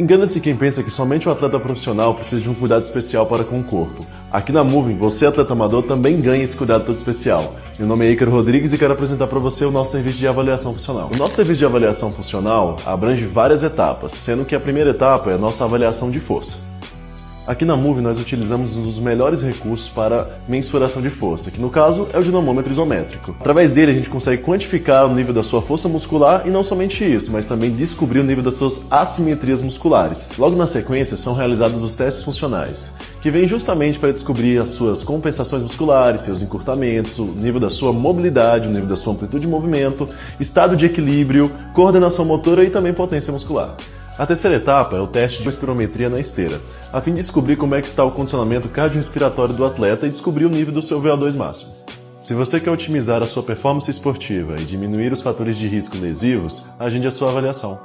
Engana-se quem pensa que somente o atleta profissional precisa de um cuidado especial para com o corpo. Aqui na Moving, você, atleta amador, também ganha esse cuidado todo especial. Meu nome é Ícaro Rodrigues e quero apresentar para você o nosso serviço de avaliação funcional. O nosso serviço de avaliação funcional abrange várias etapas, sendo que a primeira etapa é a nossa avaliação de força. Aqui na Moving nós utilizamos um dos melhores recursos para mensuração de força, que no caso é o dinamômetro isométrico. Através dele a gente consegue quantificar o nível da sua força muscular e não somente isso, mas também descobrir o nível das suas assimetrias musculares. Logo na sequência são realizados os testes funcionais, que vêm justamente para descobrir as suas compensações musculares, seus encurtamentos, o nível da sua mobilidade, o nível da sua amplitude de movimento, estado de equilíbrio, coordenação motora e também potência muscular. A terceira etapa é o teste de espirometria na esteira, a fim de descobrir como é que está o condicionamento cardiorrespiratório do atleta e descobrir o nível do seu VO2 máximo. Se você quer otimizar a sua performance esportiva e diminuir os fatores de risco lesivos, agende a sua avaliação.